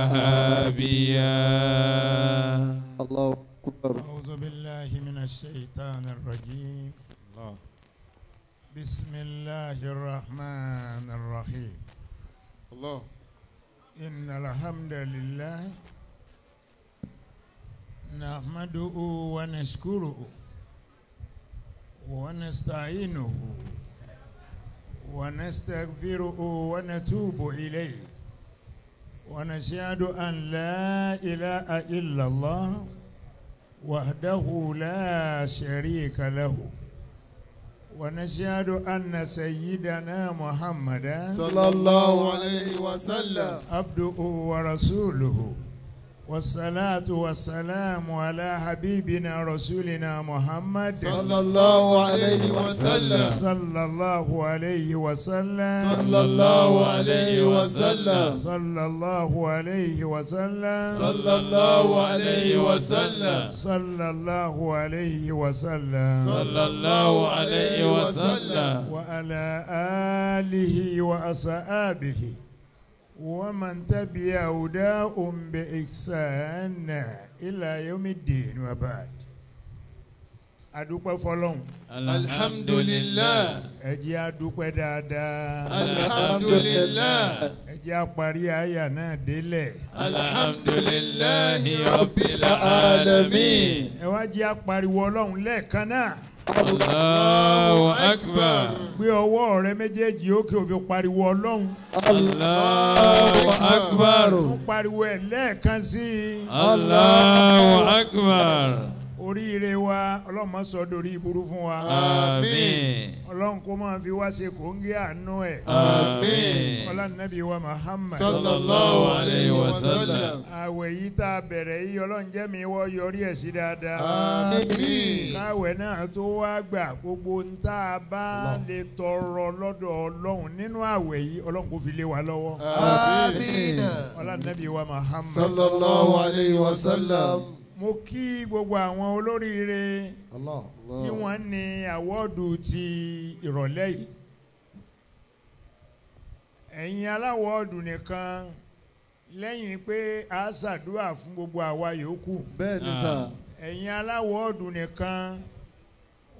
وهابيا. الله أكبر. أعوذ بالله من الشيطان الرجيم. بسم الله الرحمن الرحيم. الله. إن الحمد لله نحمده ونشكره ونستعينه ونستغفره ونتوب إليه ونشهد أن لا إله إلا الله وحده لا شريك له ونشهد أن سيدنا محمدا صلى الله عليه وسلم عبده ورسوله والصلاة والسلام على حبيبنا رسولنا محمد صلى الله عليه وسلم صلى الله عليه وسلم صلى الله عليه وسلم صلى الله عليه وسلم صلى الله عليه وسلم صلى الله عليه وسلم صلى الله عليه وسلم وعلى آله وأصحابه ومن تبع هداهم بإحسان إلى يوم الدين وبعد. adúpẹ́ fọ́lọ́run. alhamdulillah. ẹ jẹ́ adúpẹ́ dáadáa. alhamdulillah. ẹ jẹ́ àparí àyà náà délẹ̀. alhamdulillahi rabbil alamin. ẹ wá jẹ́ àpariwo ọlọ́run lẹ́ẹ̀kan náà. Allahu akbar. gbé ọwọ́ rẹ méjèèjì òkè ó fi pariwo ọlọ́run. Allahu akbar. tún pariwo ẹ̀ lẹ́ẹ̀kan sí i. Allahu akbar. oríire wa ọlọ́run má sọ dorí ìburú fún wa. Àmín. ọlọ́run kó máa fi wá ṣe kòńgẹ́ àánú ẹ̀. Àmín. ọlọ́run nàbí wa Muhammad. sallallahu alayhi wa sallam. àwẹ̀ yìí tá a bẹ̀rẹ̀ yìí ọlọ́run jẹ́ mi wọ́ yọrí ẹ̀ sí dáadáa. Àmín. káwẹ̀ náà tó wá gbà gbogbo ń tá a bá lè tọrọ lọ́dọ̀ ọlọ́run nínú àwẹ̀ yìí ọlọ́run kó fi lé wa lọ́wọ́. Àmín. ọlọ́run nàbí wa Muhammad. sallallahu alayhi wa sallam. mo kí gbogbo àwọn olóríire tí wọ́n ní àwọ́ọ̀dù ti ìrọ̀lẹ́ yìí. ẹ̀yin aláwọ̀ọ̀dù nìkan lẹ́yìn pé a ṣàdúrà fún gbogbo àwa yòókù. bẹ́ẹ̀ ni sà. ẹ̀yin aláwọ̀ọ̀dù nìkan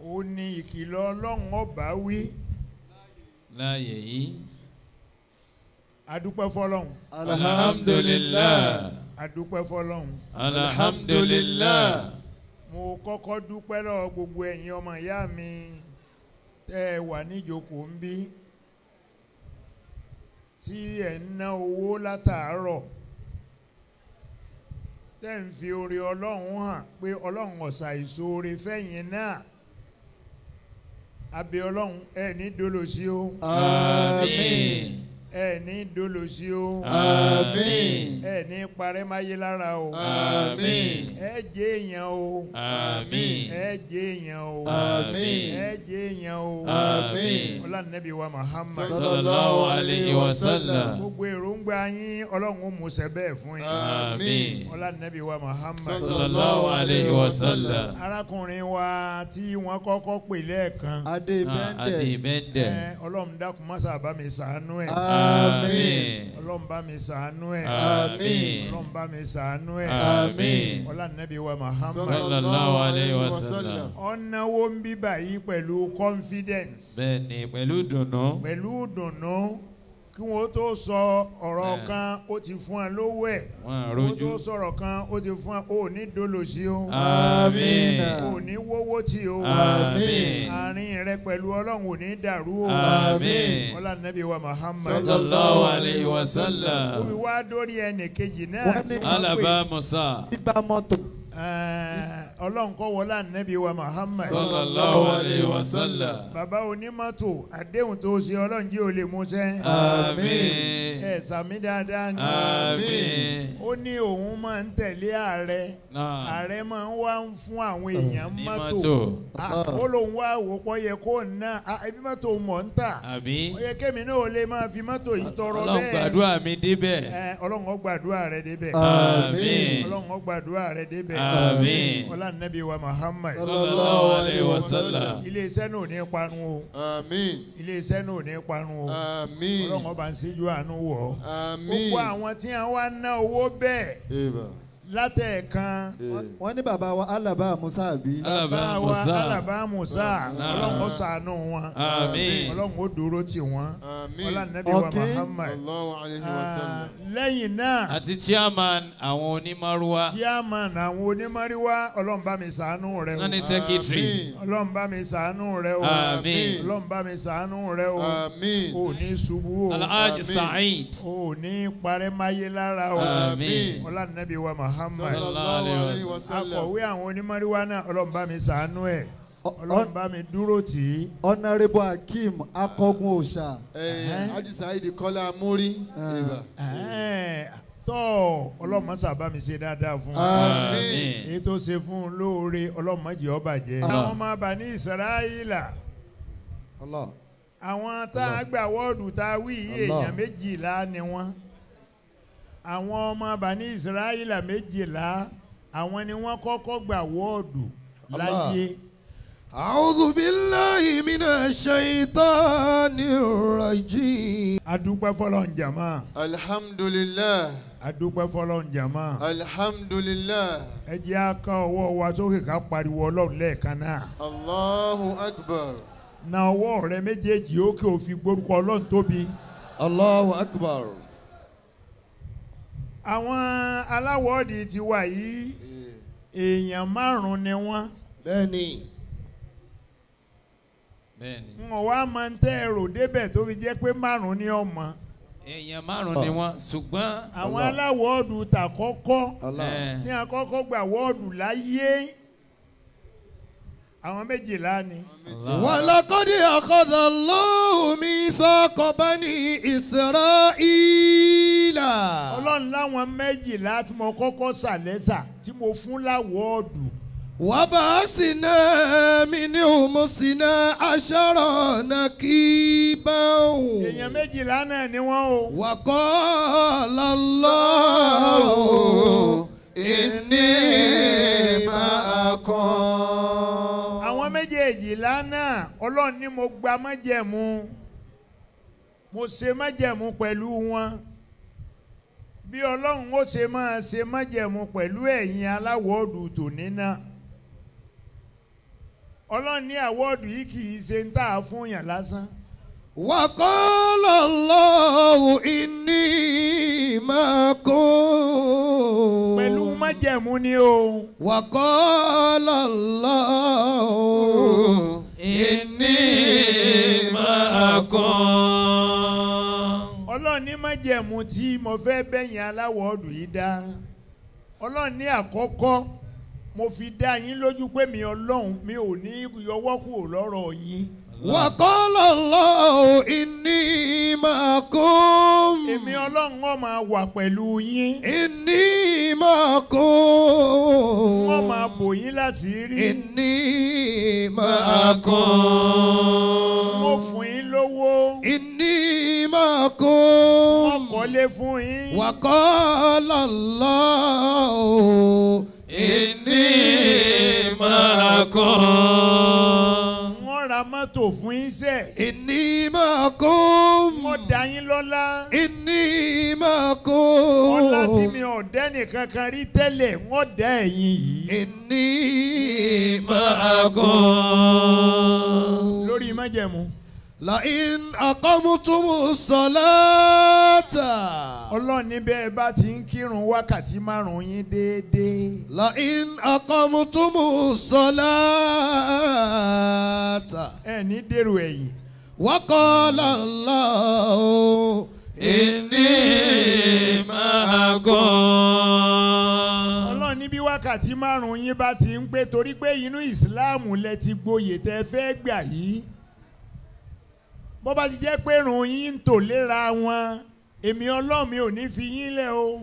ó ní ìkìlọ̀ ọlọ́run ọba wí. láàyè yìí. adúpẹ́ fọlọ́run. alhamdulillah. adúpẹ́ fọlọ́run. alhamdulillah. mo kọ́kọ́ dúpẹ́ lọ́wọ́ gbogbo ẹ̀yin ọmọ ìyá mi tẹ́ ẹ wà níjókòó ń bí tí ẹ̀ ń ná owó látàárọ̀ tẹ́ ń fi oore ọlọ́run hàn pé ọlọ́run ọ̀sà ìṣoore fẹ́yìn náà abẹ́ ọlọ́run ẹ̀ ní dolóṣí o. àmín. ẹ̀ ní dolóṣí o. Àmín. ẹ̀ ní parẹ́ máyé lára o. Àmín. ẹ jẹ́ èèyàn o. àmín. ẹ jẹ́ èèyàn o. Àmín. ẹ jẹ́ èèyàn o. Àmín. ọlá nàbí wa Muhammad. sallallahu alayhi wa sallam. gbogbo èròǹgbà yín ọlọ́run ó múṣẹ bẹ́ẹ̀ fún yín. àmín. ọlá nàbí wa Muhammad. sallallahu alayhi wa sallam. arákùnrin wa tí wọ́n kọ́kọ́ pè lẹ́ẹ̀kan. adé bẹ́ndẹ̀. adi bẹ́ndẹ̀. ọlọ́run dákun má ṣàbá mi ṣàánú ẹ̀. àmín. ọlọ́run bá mi ṣàánú ẹ̀. àmín. ọlọ́run bá mi ṣàánú ẹ̀. àmín. ọlá nàbí wa Muhammad. sallallahu alayhi wa sallam. ọ̀nàwó ń bíbà yìí pẹ̀lú confidence. bẹ́ẹ̀ni pẹ̀lú dùnú. pẹ̀lú dùnú kí wọ́n tó sọ ọ̀rọ̀ kan ó ti fún ẹ lówó ẹ̀. wọn kí wọ́n àròjù. tó sọ̀rọ̀ kan ó ti fún ẹ ó ní dolóṣì o. àmín. ó ní wówó tí o. àmín. àárín rẹ pẹ̀lú ọlọ́run ò ní dàrú o. àmín. ọlá nàbí wa Muhammad. sallallahu alayhi wa sallam. omi wá dórí ẹnì kejì náà Wọ́n tí ní- wọ́n alaba pè musa. bíbá mọ́tò. ọlọ́run kọ́ wọlá nàbí wa Muhammad. sallallahu alayhi wa sallam. bàbá onímọ́tò àdéhùn tó ṣe ọlọ́run jí ò lè mú sẹ́. àmín. ẹ sàmì dáadáa ni. àmín. ó ó ní òun máa ń tẹ̀lé ààrẹ ààrẹ máa ń wá fún àwọn èèyàn mọ́tò ó lóun wá wò pọ̀ yẹ kó ná ẹbí mọ́tò mọ̀ ń tà ó yẹ kémi náà ó lè máa fi mọ́tò yìí tọrọ bẹ́ẹ̀ Ọlọ́run gbàdúrà mi débẹ̀ Ọlọ́run ó gbàdúrà rẹ débẹ̀ àmín Ọlọ́run ó gbàdúrà rẹ débẹ̀ àmín ọlá nàbí wa Muhammad sallallahu alayhi wa sallam iléeṣẹ́ náà ò ní parun o Àmín. iléeṣẹ́ náà ò ní parun o Àmín. Ọlọ́run ó bá ń ṣíjú àánú wọ̀ Àmín. gbogbo àwọn tí wọ́n wá ná owó bẹ́ẹ̀ látẹ̀ẹ̀kan wọ́n ní bàbá wa Alaba Musa àbí. Alaba Musa Alaba Musa Ọlọ́run ó ṣàánú wọn àmín Ọlọ́run ó dúró tì wọ́n Àmín. ọlá nàbí wa Okay. Muhammad Sallallahu alayhi wa sallam. lẹ́yìn náà àti chairman àwọn onímọ̀rúwá chairman àwọn onímọ̀ríwá Ọlọ́run bá mi ṣàánú rẹ o nani secretary Ọlọ́run bá mi ṣàánú rẹ o àmín Ọlọ́run bá mi ṣàánú rẹ o Àmín. ò ní ṣubú o Alhaji Saheed ò ní parẹ́ máyé lára o àmín ọlá nàbí wa Muhammad Sallallahu alayhi wa sallam. akọ̀wé àwọn onímọ̀ríwá náà Ọlọ́run bá mi ṣàánú ẹ̀ Ọlọ́run bá mi dúró tì í. Honorable Hakeem Akọgun Òòṣà. Haji Saheed Kọ́lá Amúrí. tọ́ Ọlọ́run má ṣe bá mi ṣe dáadáa fún un. Àmín. èyí tó ṣe fún un lóore Ọlọ́run má jẹ́ ó bàjẹ́. àwọn ọmọ Bani Israila Allah. àwọn tá a gbà wọ́ọ̀dù tá a wí yìí èèyàn 12 ni wọ́n. àwọn ọmọ Bani Israila 12 àwọn ni wọ́n kọ́kọ́ gbà wọ́ọ̀dù láyé. A'udhu billahi minash shaitanir rajim. adúpẹ́ fọlọ́n jàmá. Alhamdulillah. adúpẹ́ fọlọ́n jàmá. Alhamdulillah. ẹ jẹ́ á ká ọwọ́ wa sókè ká pariwo Ọlọ́run lẹ́ẹ̀kan náà. Allahu akbar. na ọwọ́ rẹ méjèèjì òkè ó fi gbórúkọ Ọlọ́run tóbi. Allahu akbar. àwọn aláwọ̀dì ti wà yìí èèyàn 5 ni wọ́n. Bẹ́ẹ̀ni. bẹ́ẹ̀ni n ò wá máa ń tẹ́ ẹ̀rọ débẹ̀ tó fi jẹ́ pé 5 ni ọmọ. èèyàn 5 ni wọ́n ṣùgbọ́n àwọn aláwọ̀dù tà kọ́kọ́ tí a kọ́kọ́ gbà wọ́ọ̀dù láyé àwọn 12 ni. ولقد أخذ الله ميثاق بني إسرائيل. Ọlọ́run láwọn 12 tí mo kọ́kọ́ ṣàlẹ́sà tí mo fún láwọ̀ọ̀dù. وبعثنا منهم 12 نقيبا. èèyàn 12 náà ni wọ́n o. وقال الله إني معكم. àwọn 12 náà Ọlọ́run ní mo gba májẹ̀mú mo ṣe májẹ̀mú pẹ̀lú wọn bí Ọlọ́run ó ṣe máa ṣe májẹ̀mú pẹ̀lú ẹ̀yin aláwọ̀ọ̀dù tòní náà. Ọlọ́run ní àwọ̀ọ̀dù yìí kì í ṣe ń tà fún yàn lásán. وقال الله إني معكم. pẹ̀lú májẹ̀mú ni o. وقال الله inni ma'akum. Ọlọ́run ní májẹ̀mú tí mo fẹ́ bẹ̀yìn aláwọ̀ọ̀dù yìí dá. Ọlọ́run ní àkọ́kọ́ mo fi dá yín lójú pé mi Ọlọ́run mi ò ní yọwọ́ kúrò lọ́rọ̀ yín. وقال الله إني معكم. èmi Ọlọ́run ó máa wà pẹ̀lú yín. إني معكم. wọ́n máa bò yín láṣìírí. إني معكم. mo fún yín lówó. إني wọ́n معكم. kọ́lé fún yín. وقال الله inni ma'akum. wọ́n ra mọ́tò fún yín sẹ́. إني معكم. wọ́n dá yín lọ́lá. إني ọlá tí معكم. mi ò dẹ́nì kankan rí tẹ́lẹ̀ wọ́n dá ẹ̀yin yìí. إني ma'akum. lórí májẹ̀mú. لئن أقمتم الصلاة. Ọlọ́run níbẹ̀ ẹ bá ti ń kírun wákàtí 5 yín déédéé. لئن أقمتم الصلاة. ẹ ní dèrò ẹ̀yìn. وقال الله inni ma'akum. Ọlọ́run níbi wákàtí 5 yín bá ti ń pé torí pé inú ìsìláàmù lẹ ti gboyè tẹ́ fẹ́ gbà yìí. bó bá ti jẹ́ pé rùn yín ń tò léra wọn èmi Ọlọ́run mi ò ní fi yín lẹ̀ o.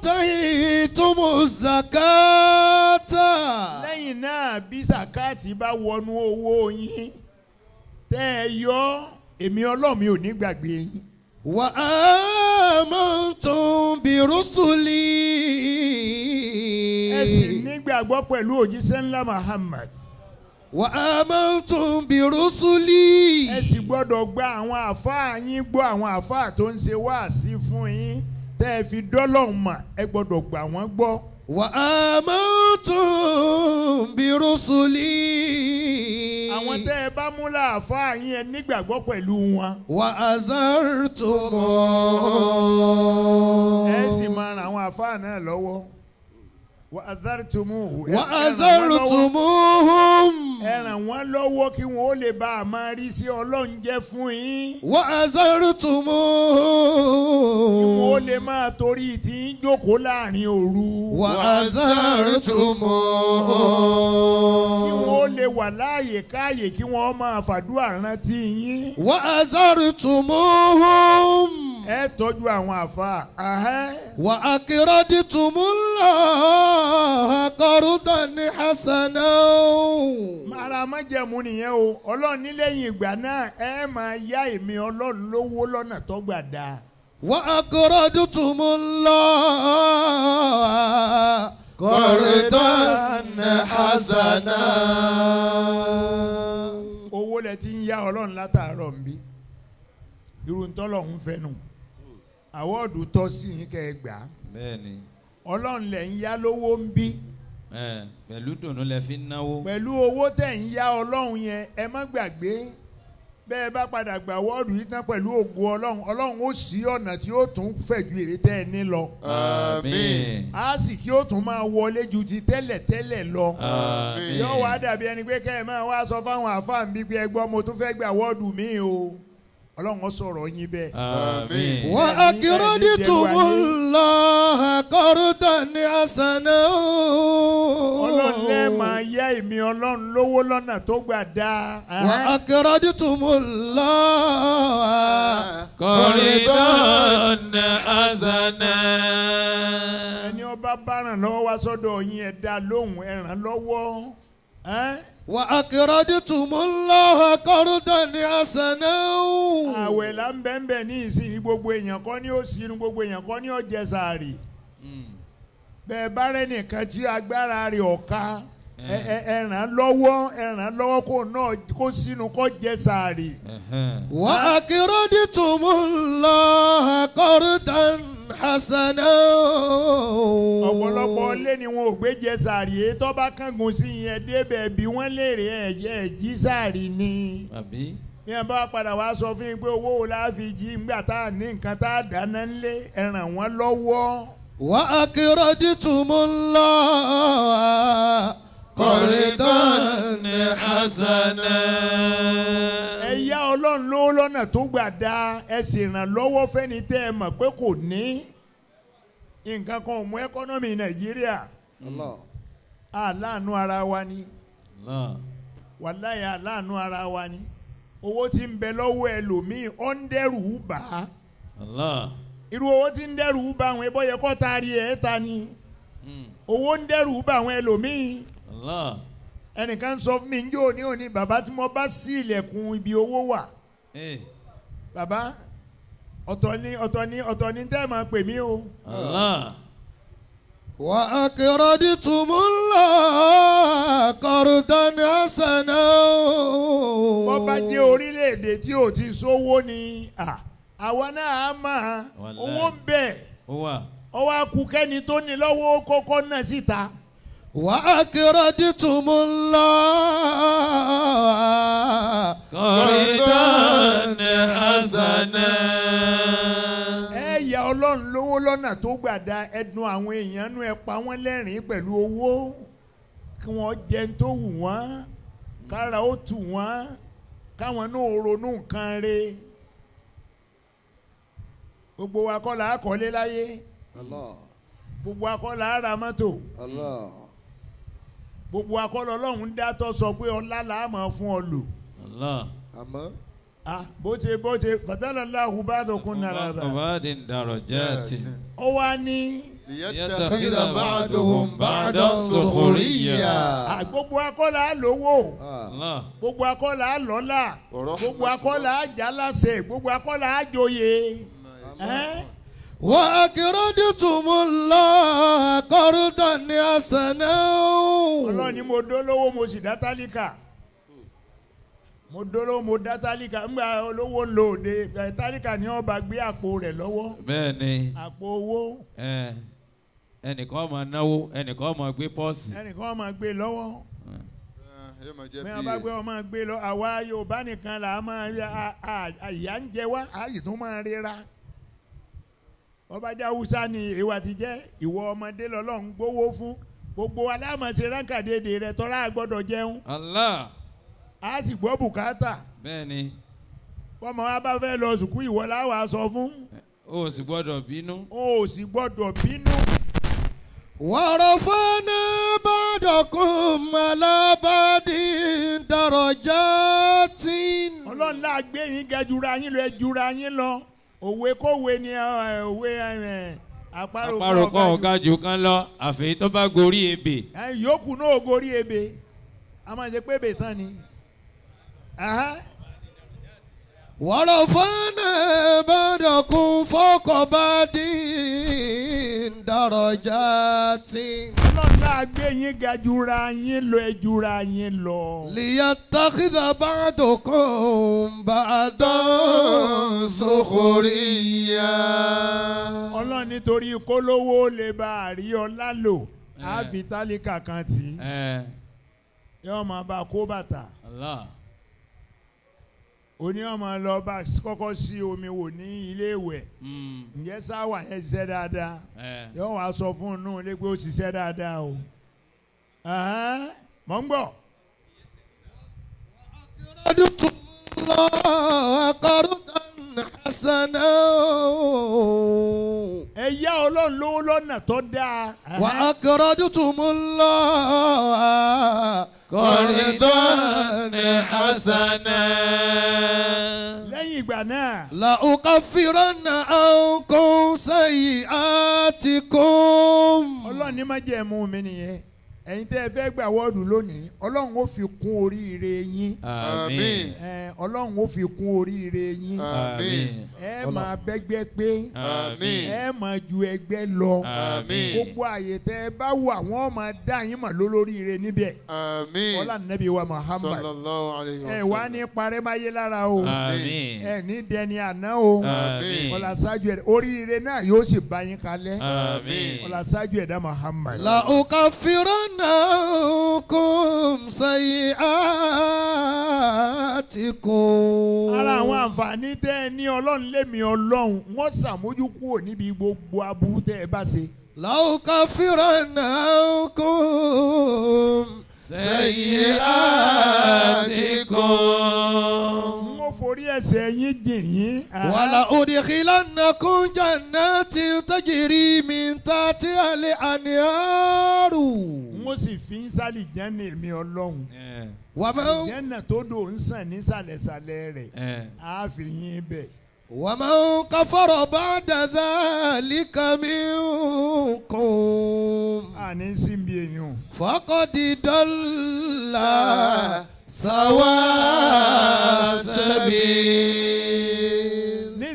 وآتيتم الزكاة. lẹ́yìn náà bí zakati bá wọnú owó yín tẹ́ ẹ yọ èmi Ọlọ́run mi ò ní gbàgbé yín. وآمنتم برسلي. ẹ sì nígbàgbọ́ pẹ̀lú òjíṣẹ́ ńlá Muhammad. وآمنتم برسلي. ẹ sì gbọ́dọ̀ gba àwọn àfáà yín gbọ́ àwọn àfáà tó ń ṣe wáàsí fún yín tẹ́ ẹ fi dọ́lọ́hùn mà ẹ gbọ́dọ̀ gbà wọ́n gbọ́. وآمنتم برسلي. àwọn tẹ́ ẹ bá mú láàfáà yín ẹ nígbàgbọ́ pẹ̀lú wọn. وأزرتم. ẹ sì máa ràn àwọn àfáà náà lọ́wọ́. وأزرتموه. وأزرتموهم. ẹ ràn wọ́n lọ́wọ́ kí wọ́n ó lè bá a máa rí sí Ọlọ́run jẹ́ fún yín. وأزرتموهم. kí wọ́n ó lè máa torí tí ń jókòó láàrin òru. وأزرتموهم. kí wọ́n ó lè wà láàyè káàyè kí wọ́n máa fàdúrà rántí yín. وأزرتموهم. ẹ tọ́jú àwọn àfáà. وأقرضتم الله قرضا حسنا. ara májẹ̀mú nìyẹn o Ọlọ́run ní lẹ́yìn ìgbà náà ẹ máa yá èmi Ọlọ́run lówó lọ́nà tó gbà dáa. وأقرضتم الله قرضا حسنا. owó lẹ ti ń yá Ọlọ́run látàárọ̀ ń bí irú ń tọ́lọ́hún fẹ́nu àwọ́ọ̀dù tọ́ sí yín kẹ́ ẹ gbà á. bẹ́ẹ̀ni. Ọlọ́run lẹ̀ ń yá lówó ń bí. pẹ̀lú dùnú lẹ fi ń náwó. pẹ̀lú owó tẹ̀ ń yá Ọlọ́run yẹn ẹ má gbàgbé bẹ́ẹ̀ bá padà gbà wọ́ọ̀dù yìí tán pẹ̀lú ògo Ọlọ́run ó ṣí ọ̀nà tí ó tún fẹ̀ ju èrè tẹ́ ẹ ní lọ. àmín. á sì kí ó tún máa wọlé ju ti tẹ́lẹ̀ lọ. àmín. yóò wá dàbí ẹni pé kẹ́ ẹ máa wá sọ fáwọn àfáà mi pé ẹ gbọ́ mo tún fẹ́ gbà wọ́ọ̀dù mi o. Ọlọ́run ó sọ̀rọ̀ yín bẹ́ẹ̀. àmín. وأقرضتم الله قرضا حسنا. Ọlọ́run lẹ́ máa yá èmi Ọlọ́run lówó lọ́nà tó gbà dáa. وأقرضتم الله قرضا حسنا. ẹni ọba bá ràn lọ́wọ́ wá sọ́dọ̀ yín ẹ dá lóhùn ẹ ràn lọ́wọ́. وأقرضتم الله قرضا حسنا. àwẹ̀ là ń bẹ́ẹ̀ ní ìsìn gbogbo èèyàn kọ́ ni ó sínú gbogbo èèyàn kọ́ ni ó jẹ sàárì. bẹ́ẹ̀ bá rẹ̀ nìkan tí agbára rẹ̀ ọ̀ka ẹ ràn lọ́wọ́ kó sínú kó jẹ sàárì. وأقرضتم الله قرضا حسنا. ọ̀pọ̀lọpọ̀ ilé ni wọn ò gbé jẹ sàárì èyí tó bá kángun sí yẹn débẹ̀ bí wọ́n léèrè ẹ̀yẹ jí sàárì ni. àbí. bí wọn bá padà wá sọ fún yín pé owó wo la fi jí ńgbà tá a ní nǹkan tá a dáná ńlé ẹ ràn wọ́n lọ́wọ́. وأقرضتم الله قرضا حسنا. ẹ yá Ọlọ́run lówó lọ́nà tó gbà dáa ẹ sì ràn lọ́wọ́ fẹ́ni tẹ́ ẹ mọ̀ pé kò ní. nǹkan kan ò mú ẹkọ́nọ́mì Nàìjíríà. aláàánú ara wa ni. wàláyà aláàánú ara wa ni. owó tí ń bẹ lọ́wọ́ ẹlòmíì ó ń dẹ́rù bà á. irú owó tí ń dẹ́rù bà àwọn ẹbọ yẹ kó taari ẹ̀ ta ni. owó ń dẹ́rù bà àwọn ẹlòmíì. ẹnìkan sọ fún mi ń jó ní òní bàbá tí mo bá sí ilẹ̀kùn ibi owó wà. bàbá ọ̀tọ̀ ni tẹ́ ẹ máa pè mí o. وأقرضتم الله قرضا حسنا. bó bá jẹ́ orílẹ̀-èdè tí ò ti sówó ni àwa náà á máa owó ń bẹ ọwọ́ akúkẹ́ni tó ní lọ́wọ́ kọ́kọ́ náà síta. وأقرضتم الله قرضا حسنا. ẹ yá Ọlọ́run lówó lọ́nà tó gbà dá ẹdùn àwọn èèyàn nú ẹ pa wọ́n lẹ́rìn-ín pẹ̀lú owó kí wọ́n jẹ tó wù wọ́n kára ó tù wọ́n káwọn náà ronú nǹkan re. gbogbo wa kọ́ là á kọ́lé láyé. gbogbo wa kọ́ là á ra mọ́tò. gbogbo wa kọ́ lọ́lọ́run dátọ́ sọ pé ọlá là á máa fún ọ lò. bó ṣe fadalallahu ba'dakum ala ba'd. بعد درجات ó wá ní. ليتخذ بعضهم بعضا سخريا. gbogbo akọ́là lówó. الله gbogbo akọ́là lọ́lá. gbogbo akọ́là jálàsẹ̀. gbogbo akọ́là joyè. وأقرضتم الله قرضا حسنا. Ọlọ́run ni mo dolówó mo sì dá tálíkà. mo dolówó mo dá tálíkà. ńgbà olówó lòde tálíkà ni ó bá gbé àpò rẹ̀ lọ́wọ́. bẹ́ẹ̀ni àpò owó. ẹnìkan máa náwó ẹnìkan máa gbé pọ́ọ̀sì. ẹnìkan máa gbé lọ́wọ́. bí wọ́n bá gbé wọn máa gbé lọ àwa Yorùbá nìkan là á máa rí àyà ń jẹ wá àyè tó máa ríra. ọbàjá Hausa ni ìwà ti jẹ́ ìwọ ọmọdé lọ́lọ́run gbówó fún gbogbo aláàmọ̀ṣe ránkàdédé rẹ̀ tọ́lá gbọ́dọ̀ jẹun. Allah. a sì gbọ́ bùkátà. bẹ́ẹ̀ni. bọ́mọ wa bá fẹ́ lọ sùkú ìwọ láwa sọ fún. o sì gbọ́dọ̀ bínú. o sì gbọ́dọ̀ bínú. ورفعنا بعضكم على بعض درجات. Ọlọ́run náà gbé yín ga jura yín lọ ẹ jura yín lọ òwe kówe ni òwe àparò kan ọ̀gá jù kan lọ àfẹ́yí tó bá gorí ebè. yòókù náà gorí ebè a máa ṣe pé ebè tán ni. ورفعنا بعضكم فوق بعض درجات. Ọlọ́run náà gbé yín ga jura yín lọ ẹ jura yín lọ. ليتخذ بعضكم بعضا سخريا. Ọlọ́run nítorí kólówó lè bá a rí ọlá lò á fi tálíkà kan tì í yóò máa bá a kó bàtà. Allah. Oní ọmọ lọ bá kọ́kọ́ sí omi wò ní ilé ìwẹ̀ ǹjẹ́ sáwà yẹn ṣiṣẹ́ dáadáa yóò wá sọ fún un nù lé pé ó ṣiṣẹ́ dáadáa o. mọ̀ ń gbọ́. أقرضتم الله قرضا حسنا. ẹ yá Ọlọ́run lówó lọ́nà tó dáa. وأقرضتم الله قرضا حسنا. lẹ́yìn ìgbà náà. لأكفرن عنكم سيئاتكم. Ọlọ́run ní má jẹ́ mú mi nìyẹn ẹ̀yin tẹ́ ẹ fẹ́ gbà wọ́ọ̀dù lónìí Ọlọ́run ó fi kún oríire yín. àmín. Ọlọ́run ó fi kún oríire yín. àmín. ẹ máa bẹ́gbẹ́ pé. àmín. ẹ máa ju ẹgbẹ́ lọ. àmín. gbogbo àyè tẹ́ ẹ bá wà wọ́n máa dá yín mọ̀ lólóríire níbẹ̀. àmín. ọlá nàbí wa Muhammad. sallallahu alayhi wa sallam. ẹ wá ní parẹ́ máa yé lára o. àmín. ẹ ní dẹni àná o. àmín. ọlá ṣáájú ẹ oríire náà yóò sì bá yín kalẹ̀. àmín. ọlá ṣáájú ẹ̀dá Muhammad. لأكفرن عنكم سيئاتكم. ara àwọn àǹfààní tẹ́ ẹ ní Ọlọ́run lémi Ọlọ́run wọ́n ṣàmójú kúrò níbi gbogbo aburú tẹ́ ẹ bá ṣe. لأكفرن عنكم سيئاتكم. wọ́n forí ẹ̀ṣẹ̀ yín jìn yín. ولأدخلنكم جنات تجري من تحتها الأنهار. wọ́n sì fi ń sálì jẹ́nà èmi Ọlọ́run. ومن jẹ́nà tó dò ń sàn nísàlẹ̀sàlẹ̀ rẹ̀ á fi yín bẹ̀. ومن كفر بعد ذلك منكم àní síbi èèyàn. فقد ضل سواء السبيل.